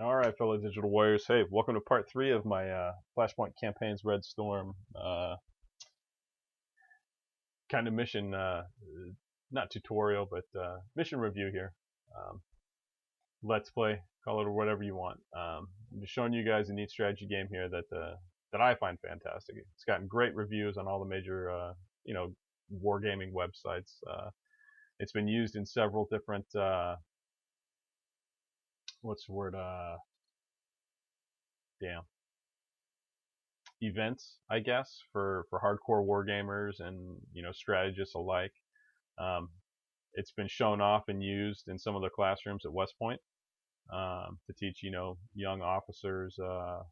Alright, fellow digital warriors. Hey, welcome to part 3 of my Flashpoint campaign's Red Storm kind of mission, not tutorial, but mission review here. Let's play, call it or whatever you want. I'm just showing you guys a neat strategy game here that I find fantastic. It's gotten great reviews on all the major, wargaming websites. It's been used in several different, what's the word, damn. Events, I guess, for hardcore wargamers and strategists alike. It's been shown off and used in some of the classrooms at West Point to teach young officers how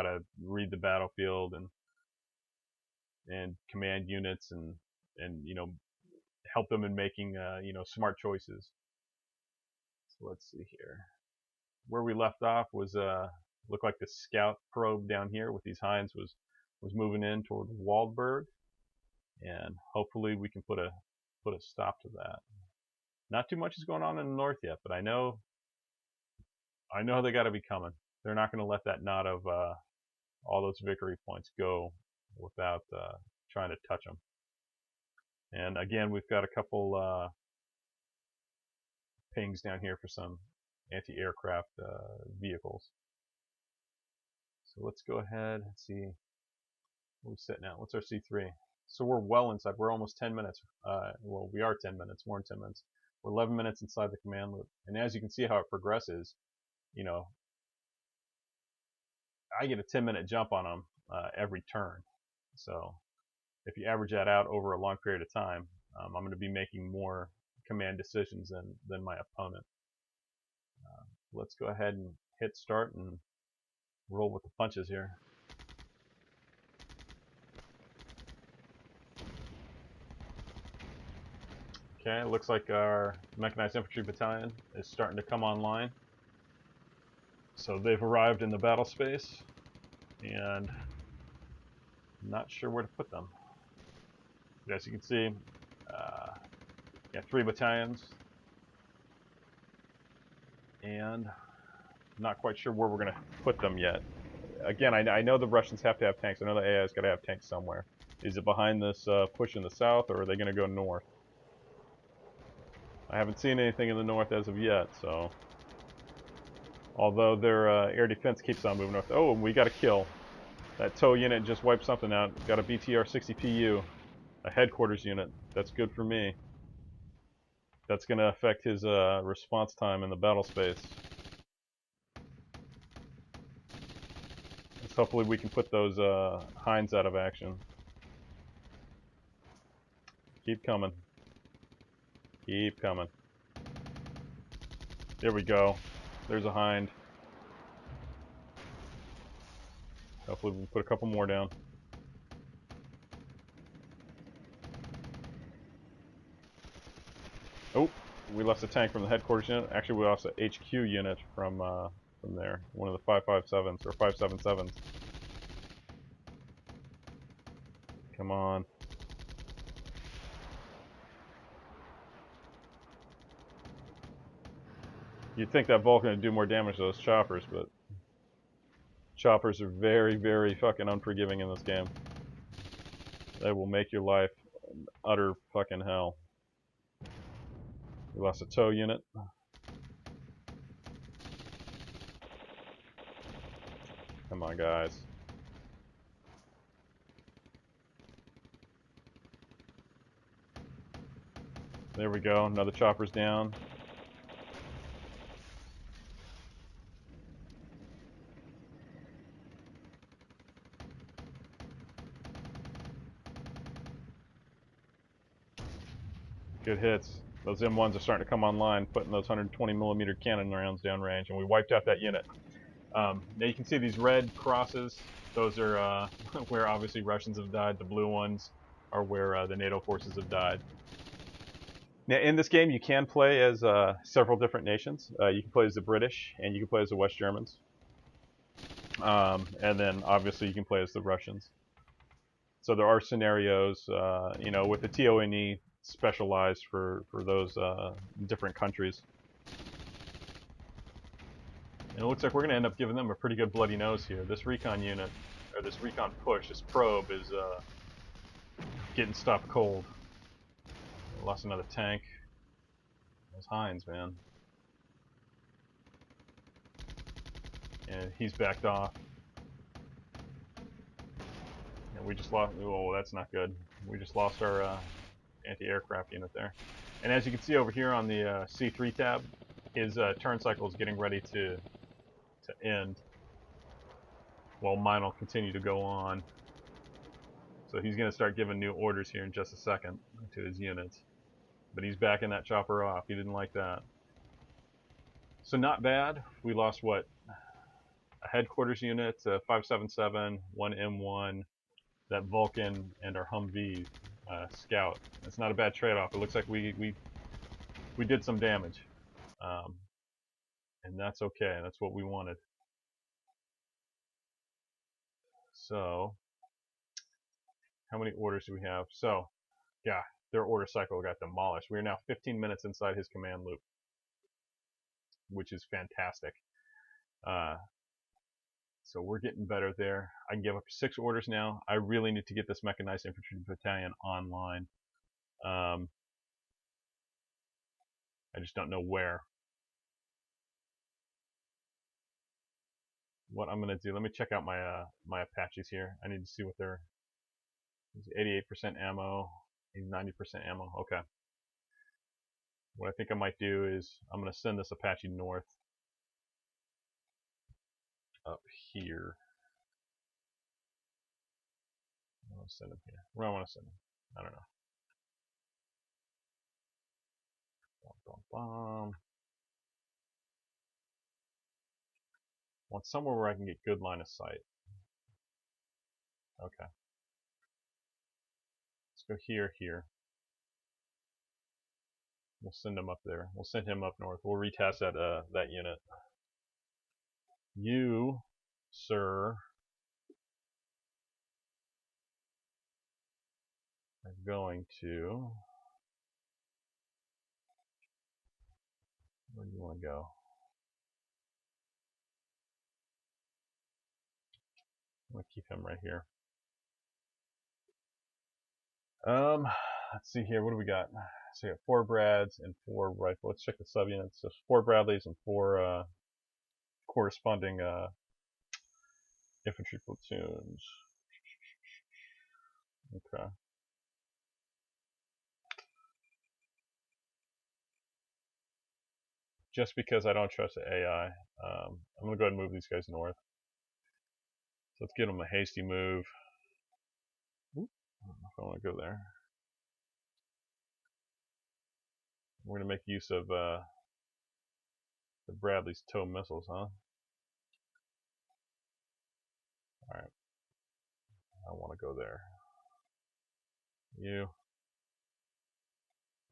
to read the battlefield and command units and help them in making smart choices. So let's see here. Where we left off was looked like the scout probe down here with these hinds was moving in toward Waldberg, and hopefully we can put a stop to that. Not too much is going on in the north yet, but I know they got to be coming. They're not going to let that knot of all those victory points go without trying to touch them. And again, we've got a couple pings down here for some anti-aircraft vehicles. So let's go ahead and see where we sit now. What's our C3? So we're well inside. We're almost 10 minutes. Well, we are 10 minutes, more than 10 minutes. We're 11 minutes inside the command loop. And as you can see how it progresses, I get a 10-minute jump on them every turn. So if you average that out over a long period of time, I'm going to be making more command decisions than my opponent. Let's go ahead and hit start and roll with the punches here. Okay, looks like our mechanized infantry battalion is starting to come online. So they've arrived in the battle space, and I'm not sure where to put them. But as you can see, got 3 battalions, and I'm not quite sure where we're going to put them yet. Again, I know the Russians have to have tanks. I know the AI's got to have tanks somewhere. Is it behind this push in the south, or are they going to go north? I haven't seen anything in the north as of yet, so... Although their air defense keeps on moving north. Oh, and we got a kill. That tow unit just wiped something out. Got a BTR-60 PU, a headquarters unit. That's good for me. That's going to affect his response time in the battle space. So hopefully we can put those hinds out of action. Keep coming. Keep coming. There we go. There's a hind. Hopefully we can put a couple more down. Oh, we lost a tank from the headquarters unit. Actually, we lost an HQ unit from there. One of the 557s or 577s. Come on. You'd think that Vulcan would do more damage to those choppers, but choppers are very, very fucking unforgiving in this game. They will make your life an utter fucking hell. We lost a tow unit. Come on, guys. There we go. Another chopper's down. Good hits. Those M1s are starting to come online, putting those 120mm cannon rounds downrange, and we wiped out that unit. Now you can see these red crosses. Those are where obviously Russians have died. The blue ones are where the NATO forces have died. Now in this game you can play as several different nations. You can play as the British, and you can play as the West Germans. And then obviously you can play as the Russians. So there are scenarios, with the TONE specialized for those different countries. And it looks like we're going to end up giving them a pretty good bloody nose here. This recon unit, or this recon push, this probe is getting stopped cold. Lost another tank. Those Heinz, man. And he's backed off. And we just lost, oh, that's not good. We just lost our anti-aircraft unit there. And as you can see over here on the C3 tab, his turn cycle is getting ready to end, while mine will continue to go on. So he's going to start giving new orders here in just a second to his units. But he's backing that chopper off. He didn't like that. So not bad. We lost, what, a headquarters unit, 577, one M1, that Vulcan, and our Humvee scout. It's not a bad trade-off. It looks like we did some damage. And that's okay. That's what we wanted. So, how many orders do we have? So, yeah, their order cycle got demolished. We are now 15 minutes inside his command loop, which is fantastic. So we're getting better there. I can give up 6 orders now. I really need to get this mechanized infantry battalion online. I just don't know where. What I'm gonna do? Let me check out my my Apaches here. I need to see what they're. 88% ammo. 90% ammo. Okay. What I think I might do is I'm gonna send this Apache north. Up here. I want to send him here. Where do I want to send him? I don't know. Bum, bum, bum. Want somewhere where I can get good line of sight. Okay. Let's go here, here. We'll send him up there. We'll send him up north. We'll retest that that unit. You, sir, are going to. Where do you want to go? I'm gonna keep him right here. Let's see here. What do we got? So we got 4 Brads and 4 rifle. Let's check the subunits. So 4 Bradleys and 4 corresponding infantry platoons. Okay. Just because I don't trust the AI, I'm gonna go ahead and move these guys north. So let's give them a hasty move. Oop, I don't know if I want to go there. We're gonna make use of the Bradley's tow missiles, huh? Alright. I want to go there. You.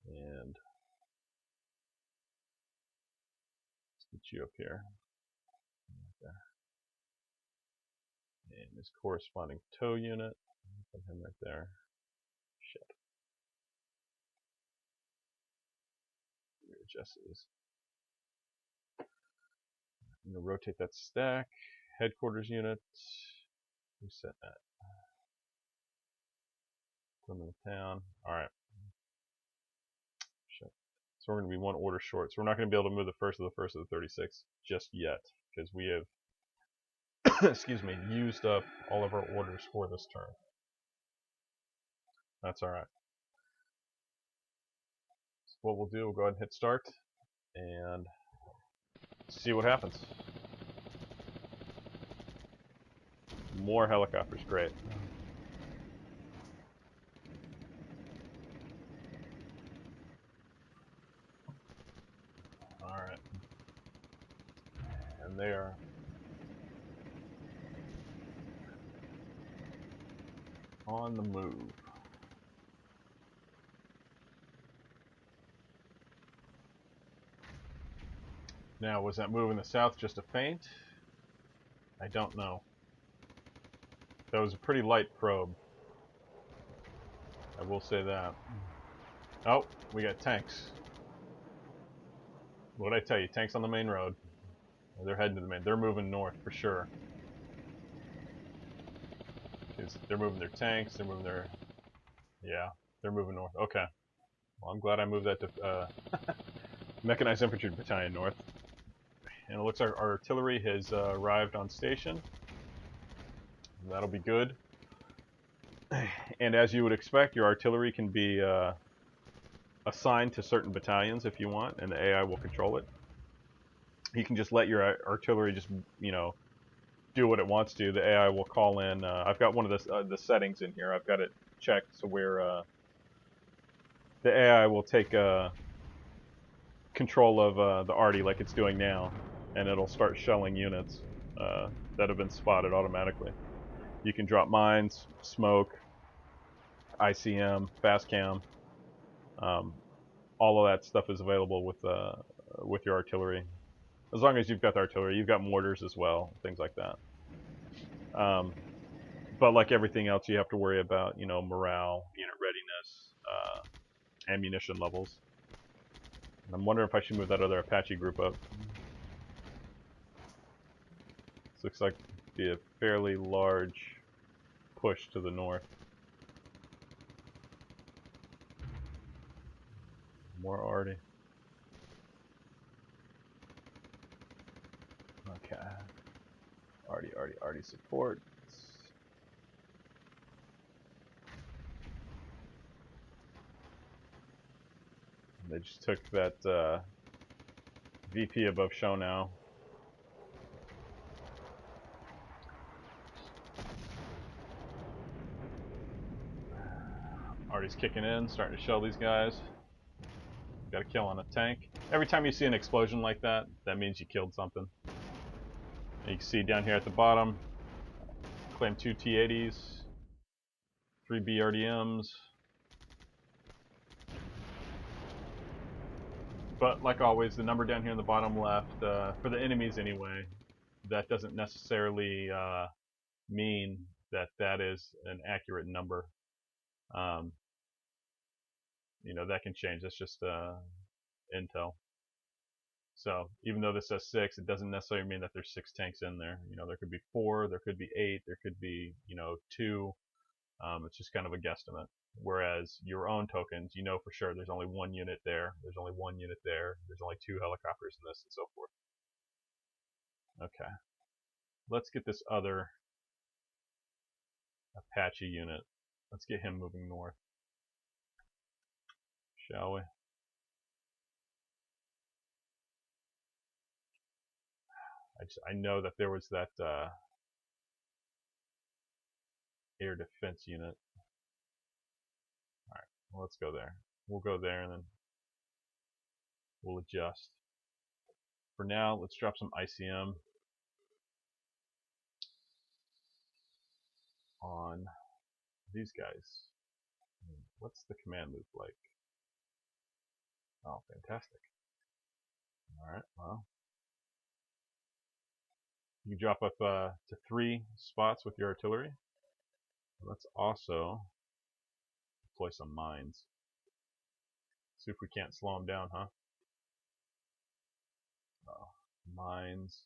And let's get you up here. Right there. And his corresponding tow unit. Put him right there. Shit. Readjust these. I'm gonna rotate that stack. Headquarters unit. Reset that. Put them in the town. Alright. Shit. So we're going to be 1 order short. So we're not going to be able to move the first of the 36 just yet, because we have, excuse me, used up all of our orders for this turn. That's alright. So what we'll do, we'll go ahead and hit start and see what happens. More helicopters, great. Alright. And they are on the move. Now, was that move in the south just a feint? I don't know. That was a pretty light probe. I will say that. Oh, we got tanks. What did I tell you? Tanks on the main road. They're heading to the main. They're moving north for sure. Because they're moving their tanks. They're moving their... Yeah, they're moving north. Okay. Well, I'm glad I moved that to Mechanized Infantry Battalion north. And it looks like our artillery has arrived on station. That'll be good. And as you would expect, your artillery can be assigned to certain battalions if you want, and the AI will control it. You can just let your artillery just, you know, do what it wants to. The AI will call in. I've got one of the settings in here. I've got it checked so where the AI will take control of the arty like it's doing now, and it'll start shelling units that have been spotted automatically. You can drop mines, smoke, ICM, fast cam. All of that stuff is available with your artillery. As long as you've got the artillery, you've got mortars as well, things like that. But like everything else, you have to worry about, you know, morale, unit readiness, ammunition levels. And I'm wondering if I should move that other Apache group up. This looks like it'd be a fairly large push to the north. More arty. Okay. Arty support. They just took that VP above Schönau. Arty's kicking in, starting to shell these guys. Got a kill on a tank. Every time you see an explosion like that, that means you killed something. And you can see down here at the bottom, claim 2 T-80s, 3 BRDMs. But like always, the number down here in the bottom left, for the enemies anyway, that doesn't necessarily mean that that is an accurate number. You know, that can change. That's just intel. So even though this says 6, it doesn't necessarily mean that there's 6 tanks in there. You know, there could be 4, there could be 8, there could be, you know, 2. It's just kind of a guesstimate. Whereas your own tokens, you know for sure there's only 1 unit there, there's only 1 unit there, there's only 2 helicopters in this, and so forth. Okay. Let's get this other Apache unit. Let's get him moving north. Shall we? I know that there was that air defense unit. Alright, well, let's go there. We'll go there and then we'll adjust. For now, let's drop some ICM on these guys. What's the command loop like? Oh, fantastic. Alright, well. You can drop up to 3 spots with your artillery. Let's also deploy some mines. See if we can't slow them down, huh? Oh, mines.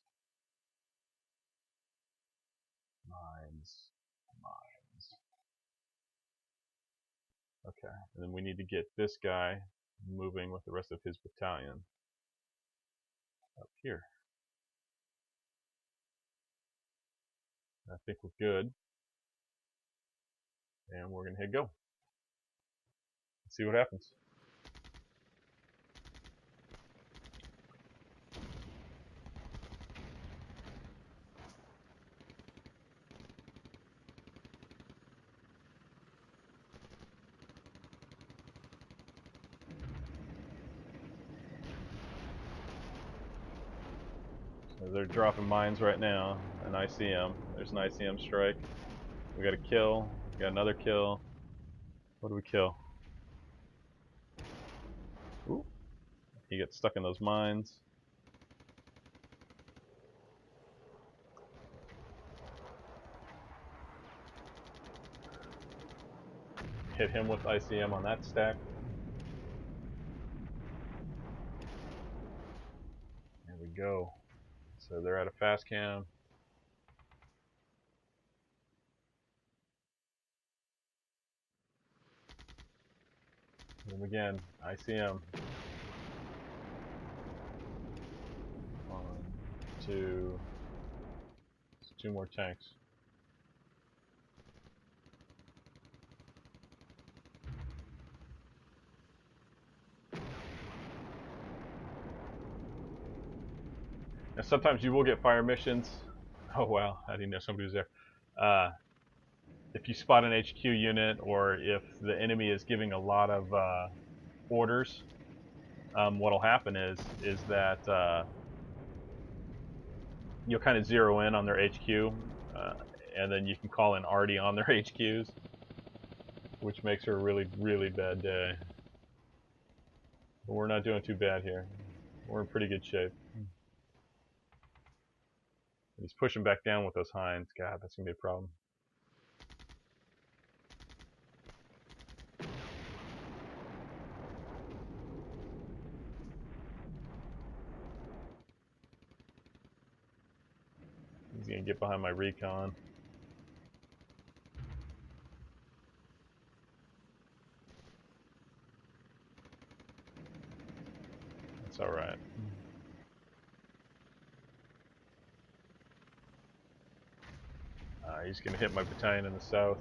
Okay, and then we need to get this guy moving with the rest of his battalion up here. I think we're good. And we're going to hit go. Let's see what happens. So they're dropping mines right now, an ICM. There's an ICM strike. We got a kill. We got another kill. What do we kill? Ooh. He gets stuck in those mines. Hit him with ICM on that stack. There we go. So they're at a fast cam. And again, I see him. 1, 2, 2 more tanks. Now sometimes you will get fire missions. Oh wow, I didn't know somebody was there. If you spot an HQ unit, or if the enemy is giving a lot of orders, what'll happen is that you'll kind of zero in on their HQ, and then you can call in Artie on their HQs, which makes her a really, really bad day. But we're not doing too bad here. We're in pretty good shape. He's pushing back down with those Hinds. God, that's gonna be a problem. He's gonna get behind my recon. That's alright. He's gonna hit my battalion in the south.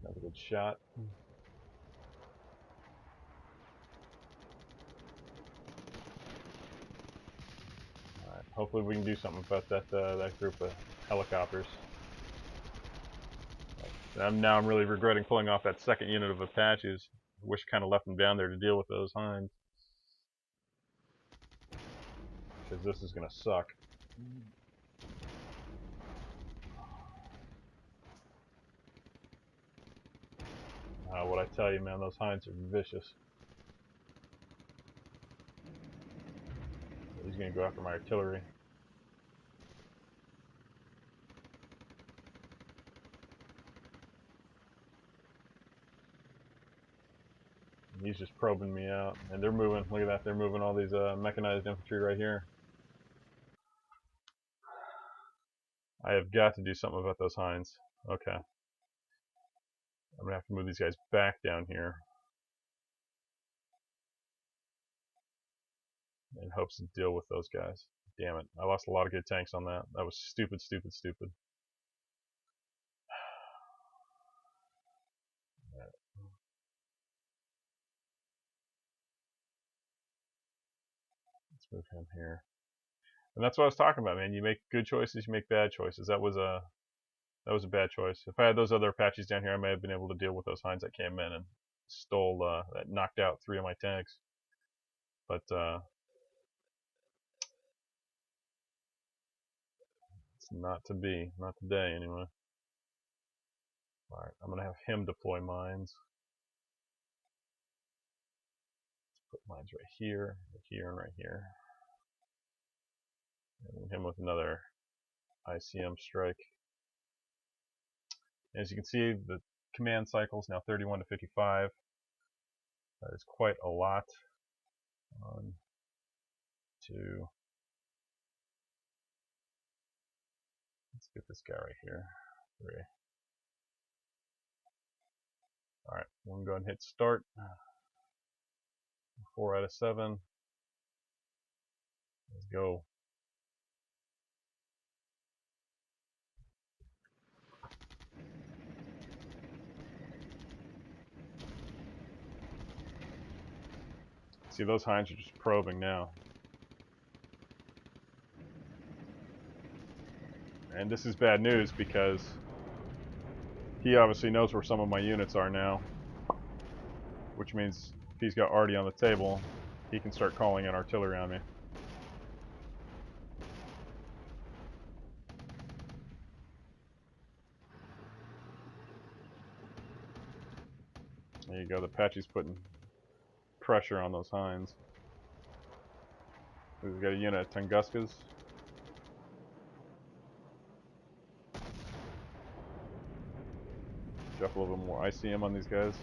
Another good shot. Alright, hopefully we can do something about that group of helicopters. Now I'm really regretting pulling off that second unit of Apaches. Wish I kind of left them down there to deal with those Hinds. Because this is going to suck. What I tell you, man, those Hinds are vicious. He's going to go after my artillery. He's just probing me out, and they're moving. Look at that, they're moving all these mechanized infantry right here. I have got to do something about those Hinds. Okay. I'm gonna have to move these guys back down here in hopes to deal with those guys. Damn it, I lost a lot of good tanks on that. That was stupid, stupid, stupid. Let's move him here. And that's what I was talking about, man. You make good choices, you make bad choices. That was a bad choice. If I had those other Apaches down here, I may have been able to deal with those Hinds that came in and stole, that knocked out 3 of my tanks. But it's not to be, not today anyway. Alright, I'm gonna have him deploy mines. Let's put mines right here, and right here. And him with another ICM strike. As you can see, the command cycle is now 31 to 55. That is quite a lot. 1, 2. Let's get this guy right here. 3. Alright, we're going to go ahead and hit start. 4 out of 7. Let's go. See, those Hinds are just probing now. And this is bad news because he obviously knows where some of my units are now. Which means if he's got Artie on the table, he can start calling in artillery on me. There you go, the Apache's putting pressure on those Hinds. We've got a unit of Tunguskas. Drop a little bit more ICM on these guys.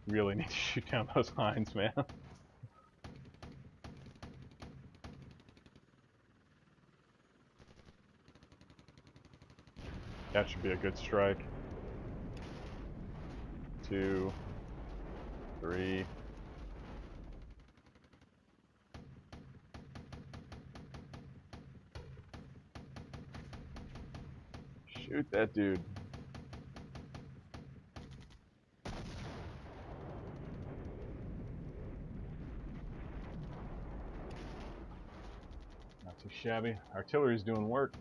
Really need to shoot down those hinds, man. That should be a good strike. 2, 3. Shoot that dude. Not too shabby. Artillery's doing work.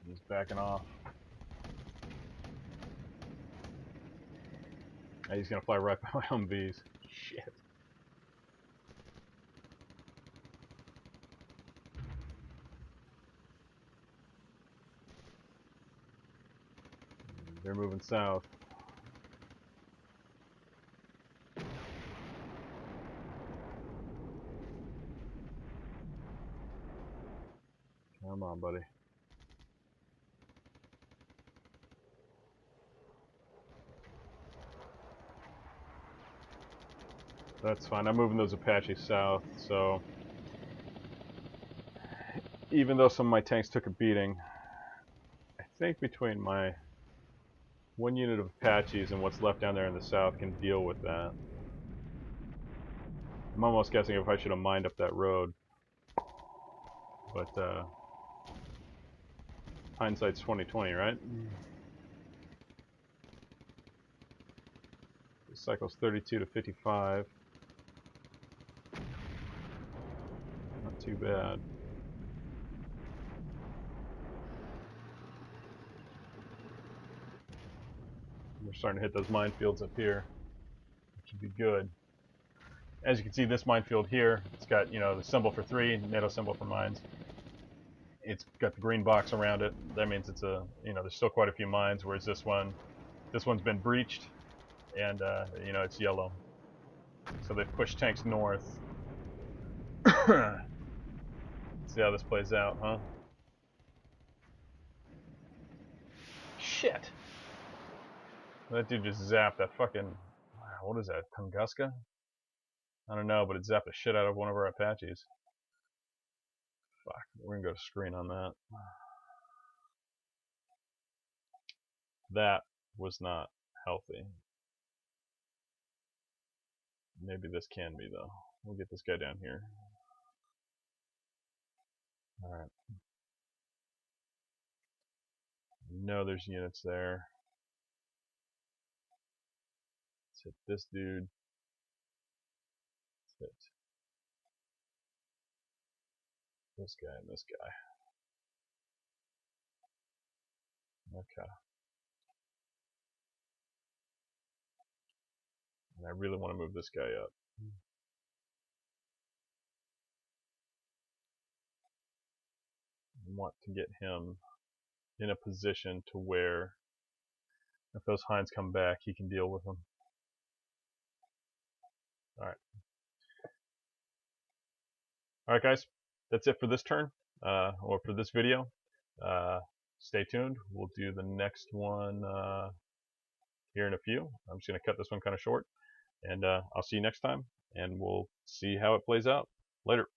He's backing off. Hey, he's gonna fly right by my Humvees. Shit. They're moving south. Come on, buddy. That's fine. I'm moving those Apaches south, so even though some of my tanks took a beating, I think between my one unit of Apaches and what's left down there in the south can deal with that. I'm almost guessing if I should have mined up that road, but hindsight's 20/20, right? This cycle's 32 to 55. Not too bad. We're starting to hit those minefields up here, which should be good. As you can see, this minefield here, it's got, you know, the symbol for 3, NATO symbol for mines. It's got the green box around it. That means it's a, you know, there's still quite a few mines, whereas this one's been breached, and you know, it's yellow. So they've pushed tanks north. See how this plays out, huh? Shit! That dude just zapped that fucking, what is that, Tunguska? I don't know, but it zapped the shit out of one of our Apaches. Fuck, we're gonna go to screen on that. That was not healthy. Maybe this can be, though. We'll get this guy down here. Alright. No, there's units there. Let's hit this dude. Let's hit this guy and this guy. Okay. And I really want to move this guy up. I want to get him in a position to where if those hinds come back, he can deal with them. Alright. Alright guys, that's it for this turn, or for this video. Stay tuned. We'll do the next one here in a few. I'm just going to cut this one kind of short. And I'll see you next time, and we'll see how it plays out. Later.